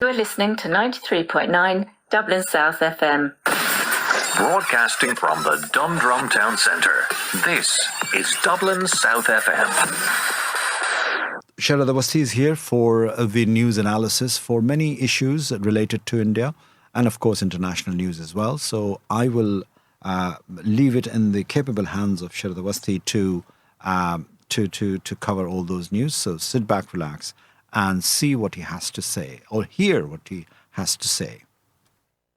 You're listening to 93.9 Dublin South FM. Broadcasting from the Dundrum Town Centre, this is Dublin South FM. Sharad Awasthi is here for the news analysis for many issues related to India and, of course, international news as well. So I will leave it in the capable hands of Sharad Awasthi to cover all those news. So sit back, relax, and see what he has to say, or hear what he has to say.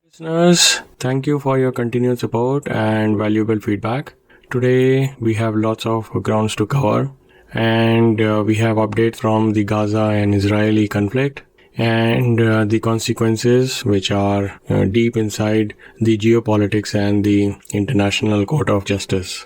Listeners, thank you for your continued support and valuable feedback. Today we have lots of grounds to cover, and we have updates from the Gaza and Israeli conflict and the consequences which are deep inside the geopolitics and the International Court of Justice.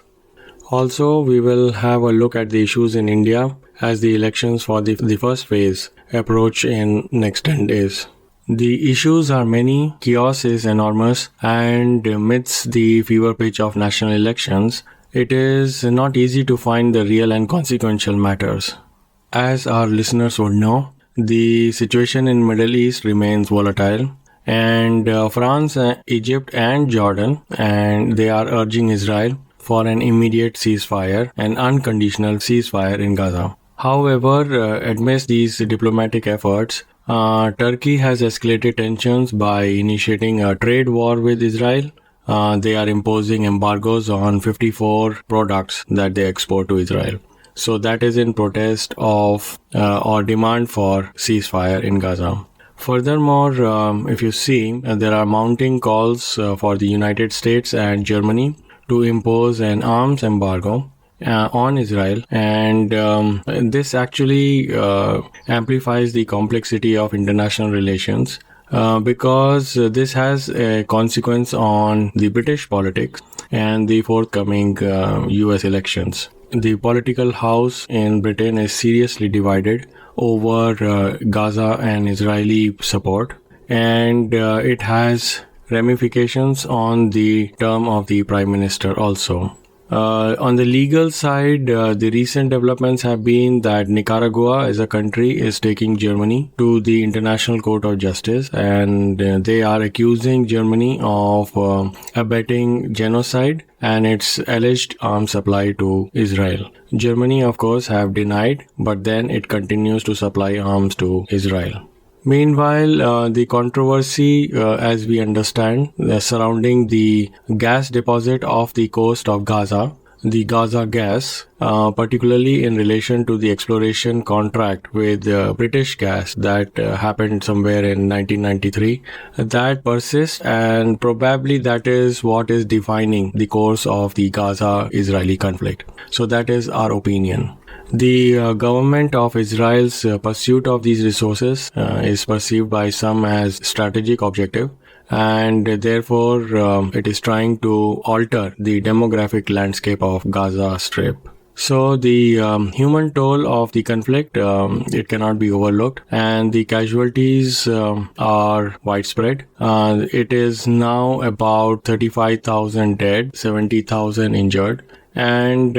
Also, we will have a look at the issues in India as the elections for the first phase approach in next 10 days. The issues are many, chaos is enormous, and amidst the fever pitch of national elections, it is not easy to find the real and consequential matters. As our listeners would know, the situation in Middle East remains volatile, and France, Egypt and Jordan, and they are urging Israel for an immediate ceasefire, an unconditional ceasefire in Gaza. However, amidst these diplomatic efforts, Turkey has escalated tensions by initiating a trade war with Israel. They are imposing embargoes on 54 products that they export to Israel. So that is in protest of or demand for ceasefire in Gaza. Furthermore, if you see, there are mounting calls for the United States and Germany to impose an arms embargo on Israel, and this actually amplifies the complexity of international relations because this has a consequence on the British politics and the forthcoming US elections. The political house in Britain is seriously divided over Gaza and Israeli support, and it has ramifications on the term of the Prime Minister also. On the legal side, the recent developments have been that Nicaragua as a country is taking Germany to the International Court of Justice, and they are accusing Germany of abetting genocide and its alleged arms supply to Israel. Germany, of course, have denied, but then it continues to supply arms to Israel. Meanwhile, the controversy, as we understand, surrounding the gas deposit off the coast of Gaza, the Gaza gas, particularly in relation to the exploration contract with British gas that happened somewhere in 1993, that persists, and probably that is what is defining the course of the Gaza-Israeli conflict. So that is our opinion. The government of Israel's pursuit of these resources is perceived by some as strategic objective, and therefore it is trying to alter the demographic landscape of Gaza Strip. So the human toll of the conflict, it cannot be overlooked, and the casualties are widespread. It is now about 35,000 dead, 70,000 injured, and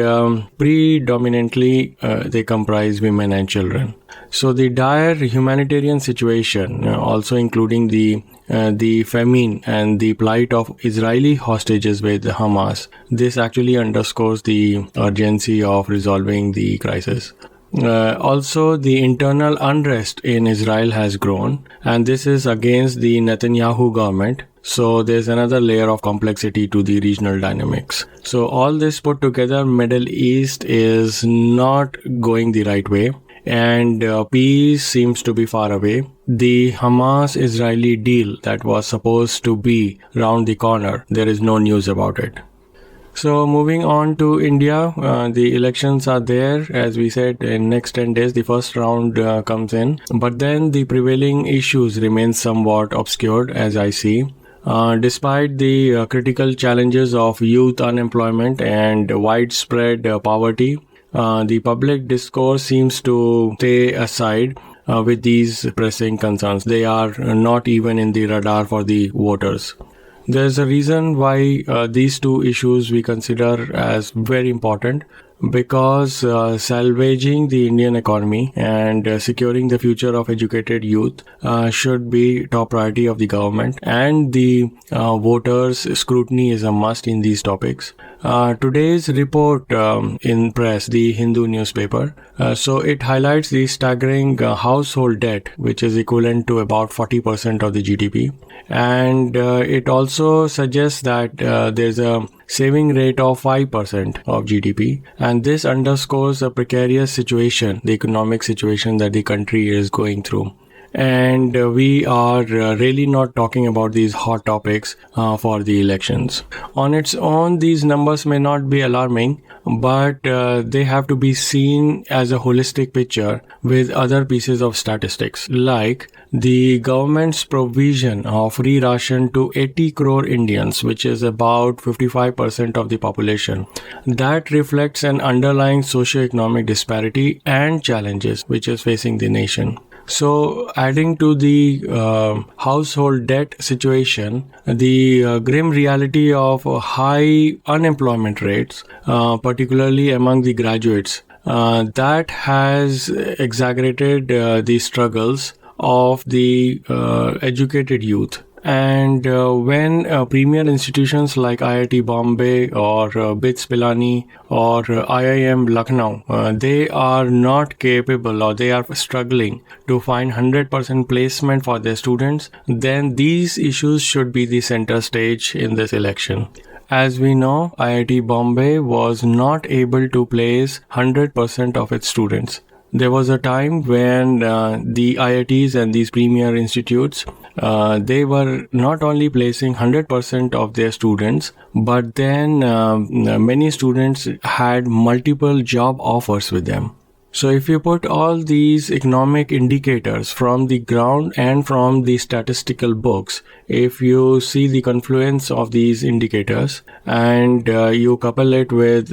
predominantly they comprise women and children. So the dire humanitarian situation, also including the famine and the plight of Israeli hostages with Hamas, this actually underscores the urgency of resolving the crisis. Also, the internal unrest in Israel has grown, and this is against the Netanyahu government. So there's another layer of complexity to the regional dynamics. So all this put together, Middle East is not going the right way, and peace seems to be far away. The Hamas-Israeli deal that was supposed to be round the corner, there is no news about it. So moving on to India, the elections are there. As we said, in next 10 days, the first round comes in. But then the prevailing issues remain somewhat obscured, as I see. Despite the critical challenges of youth unemployment and widespread poverty, the public discourse seems to stay aside with these pressing concerns. They are not even in the radar for the voters. There's a reason why these two issues we consider as very important. because salvaging the Indian economy and securing the future of educated youth should be top priority of the government, and the voters' scrutiny is a must in these topics. Today's report in press, the Hindu newspaper, so it highlights the staggering household debt, which is equivalent to about 40% of the GDP. And it also suggests that there's a saving rate of 5% of GDP. And this underscores the precarious situation, the economic situation that the country is going through. And we are really not talking about these hot topics for the elections. On its own, these numbers may not be alarming, but they have to be seen as a holistic picture with other pieces of statistics, like the government's provision of free ration to 80 crore Indians, which is about 55% of the population. That reflects an underlying socio-economic disparity and challenges which is facing the nation. So, adding to the household debt situation, the grim reality of high unemployment rates, particularly among the graduates, that has exaggerated the struggles of the educated youth. And when premier institutions like IIT Bombay or BITS Pilani or IIM Lucknow, they are not capable or they are struggling to find 100% placement for their students, then these issues should be the center stage in this election. As we know, IIT Bombay was not able to place 100% of its students. There was a time when the IITs and these premier institutes, they were not only placing 100% of their students, but then many students had multiple job offers with them. So if you put all these economic indicators from the ground and from the statistical books, if you see the confluence of these indicators and you couple it with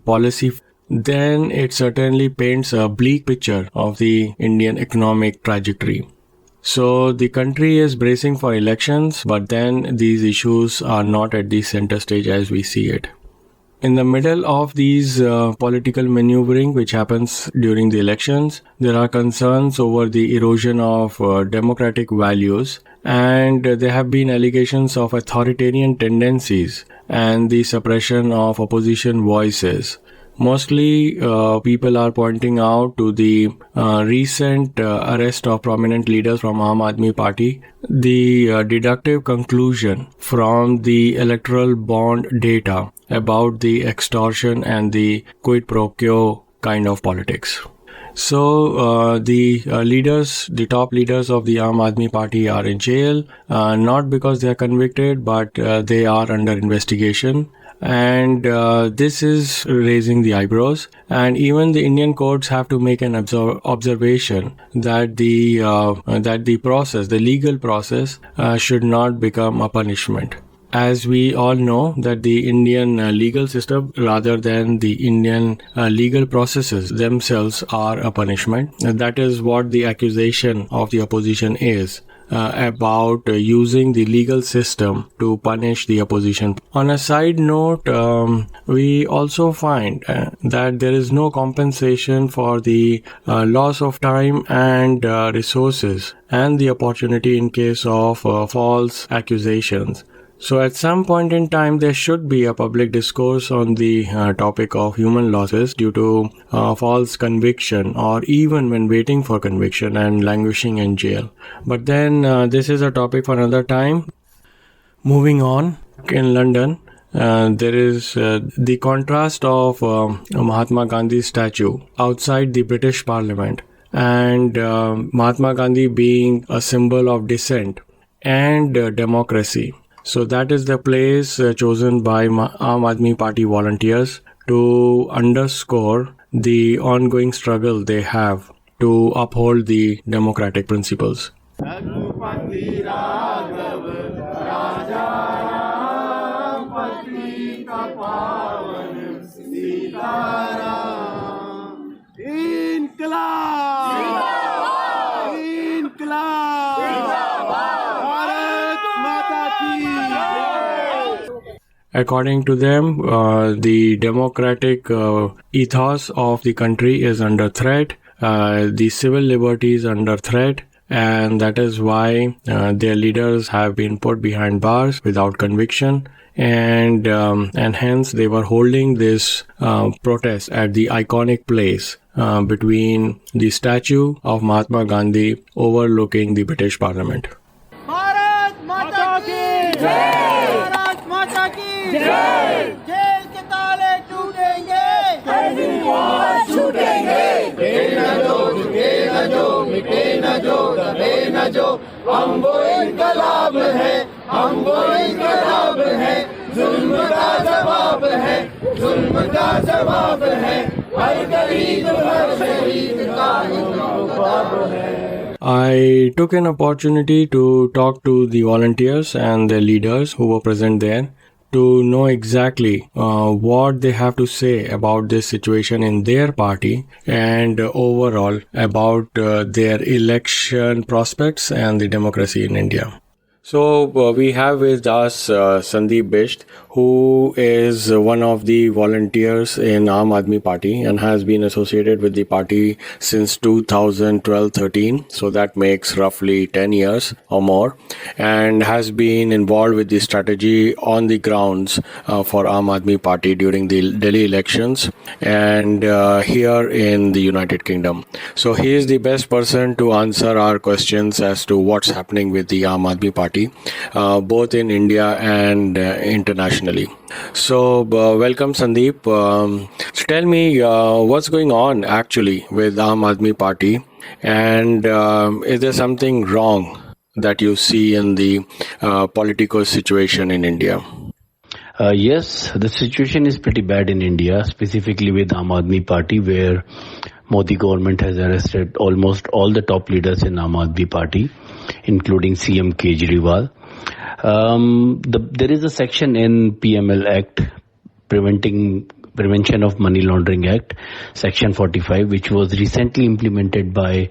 policy, then it certainly paints a bleak picture of the Indian economic trajectory. So the country is bracing for elections, but then these issues are not at the center stage as we see it. In the middle of these political maneuvering which happens during the elections, there are concerns over the erosion of democratic values, and there have been allegations of authoritarian tendencies and the suppression of opposition voices. Mostly, people are pointing out to the recent arrest of prominent leaders from Aam Aadmi Party, the deductive conclusion from the electoral bond data about the extortion and the quid pro quo kind of politics. So the top leaders of the Aam Aadmi Party are in jail, not because they are convicted, but they are under investigation. And this is raising the eyebrows, and even the Indian courts have to make an observation that the process, the legal process, should not become a punishment. As we all know that the Indian legal system rather than the Indian legal processes themselves are a punishment. That is what the accusation of the opposition is. About using the legal system to punish the opposition. On a side note, we also find that there is no compensation for the loss of time and resources and the opportunity in case of false accusations. So at some point in time, there should be a public discourse on the topic of human losses due to false conviction, or even when waiting for conviction and languishing in jail. But then this is a topic for another time. Moving on, in London, there is the contrast of Mahatma Gandhi's statue outside the British Parliament, and Mahatma Gandhi being a symbol of dissent and democracy. So that is the place chosen by Aam Aadmi Party volunteers to underscore the ongoing struggle they have to uphold the democratic principles. According to them, the democratic ethos of the country is under threat, the civil liberties under threat, and that is why their leaders have been put behind bars without conviction, and hence they were holding this protest at the iconic place between the statue of Mahatma Gandhi overlooking the British Parliament. Bharat माता की जय, भारत माता की जय, jail के ताले टूटेंगे, छूटेंगे, मिटे न जो, दबे न जो, हम वो इनकलाब है, जुल्म का जवाब है, हर गरीब हर शहीद का इनकलाब है. I took an opportunity to talk to the volunteers and the leaders who were present there to know exactly what they have to say about this situation in their party and overall about their election prospects and the democracy in India. So we have with us Sandeep Bisht, who is one of the volunteers in Aam Aadmi Party and has been associated with the party since 2012-13. So that makes roughly 10 years or more, and has been involved with the strategy on the grounds for Aam Aadmi Party during the Delhi elections and here in the United Kingdom. So he is the best person to answer our questions as to what's happening with the Aam Aadmi Party, both in India and internationally. So welcome Sandeep. So tell me what's going on actually with Aam Aadmi Party, and is there something wrong that you see in the political situation in India? Yes, the situation is pretty bad in India, specifically with Aam Aadmi Party, where Modi government has arrested almost all the top leaders in Aam Aadmi Party, including CM Kejriwal. There is a section in PML Act, Prevention of Money Laundering Act, Section 45, which was recently implemented by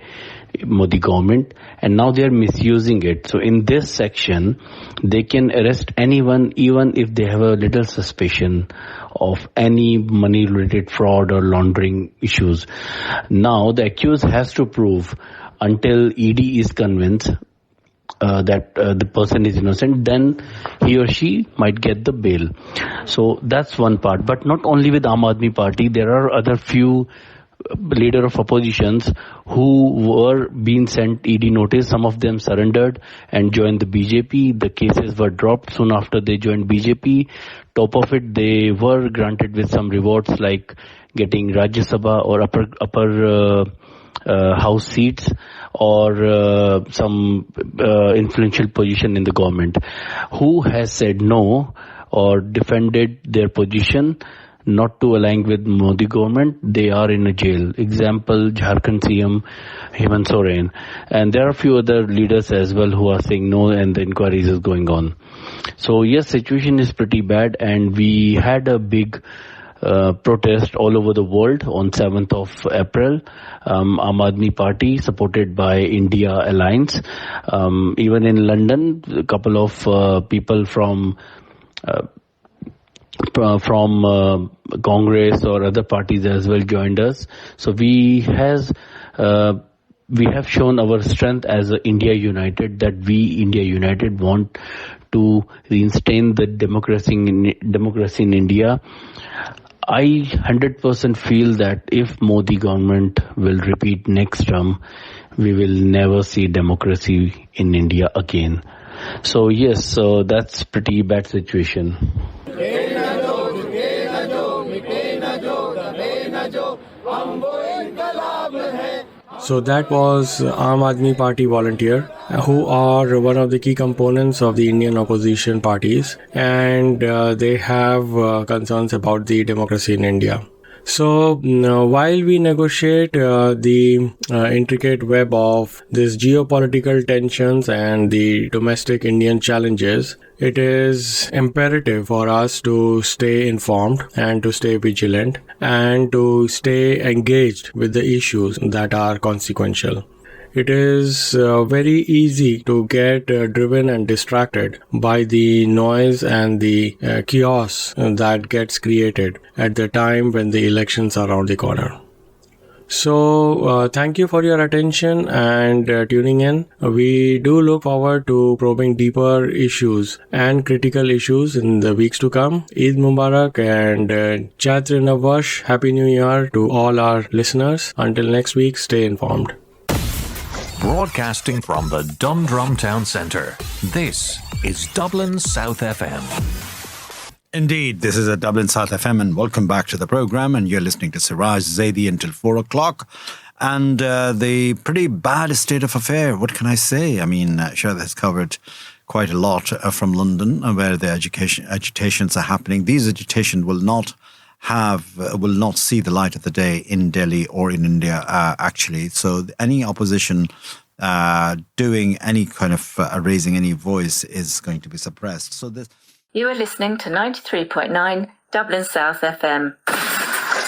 Modi government, and now they are misusing it. So in this section, they can arrest anyone even if they have a little suspicion of any money related fraud or laundering issues. Now the accused has to prove until ED is convinced that the person is innocent, then he or she might get the bail. So that's one part. But not only with Aam Aadmi Party, there are other few leader of oppositions who were being sent ED notice. Some of them surrendered and joined the BJP. The cases were dropped soon after they joined BJP. Top of it, they were granted with some rewards like getting Rajya Sabha or upper house seats or some influential position in the government. Who has said no or defended their position not to align with Modi government, they are in a jail. Example, Jharkhand CM Hemant Soren. And there are a few other leaders as well who are saying no, and the inquiries is going on. So yes, situation is pretty bad, and we had a big protest all over the world on 7th of April. Aam Aadmi Party, supported by India Alliance. Even in London, a couple of people from Congress or other parties as well joined us. So we have shown our strength as India United, that we, India United, want to reinstate the democracy in India. I 100% feel that if Modi government will repeat next term, we will never see democracy in India again. So yes, so that's pretty bad situation. So that was Aam Aadmi Party volunteer, who are one of the key components of the Indian opposition parties, and they have concerns about the democracy in India. So while we negotiate the intricate web of these geopolitical tensions and the domestic Indian challenges, it is imperative for us to stay informed and to stay vigilant and to stay engaged with the issues that are consequential. It is very easy to get driven and distracted by the noise and the chaos that gets created at the time when the elections are around the corner. So, thank you for your attention and tuning in. We do look forward to probing deeper issues and critical issues in the weeks to come. Eid Mubarak and Chaitra Navash. Happy New Year to all our listeners. Until next week, stay informed. Broadcasting from the Dundrum Town Centre, this is Dublin South FM. Indeed, this is a Dublin South FM, and welcome back to the program. And you're listening to Siraj Zaidi until 4 o'clock. And the pretty bad state of affair, what can I say? I mean, Sharad has covered quite a lot from London, where the agitations are happening. These agitations will not see the light of the day in Delhi or in India, actually. So any opposition doing any kind of raising any voice is going to be suppressed. So this. You are listening to 93.9 Dublin South FM.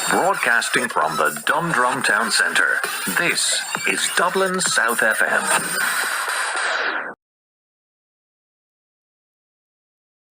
Broadcasting from the Dundrum Town Centre, this is Dublin South FM.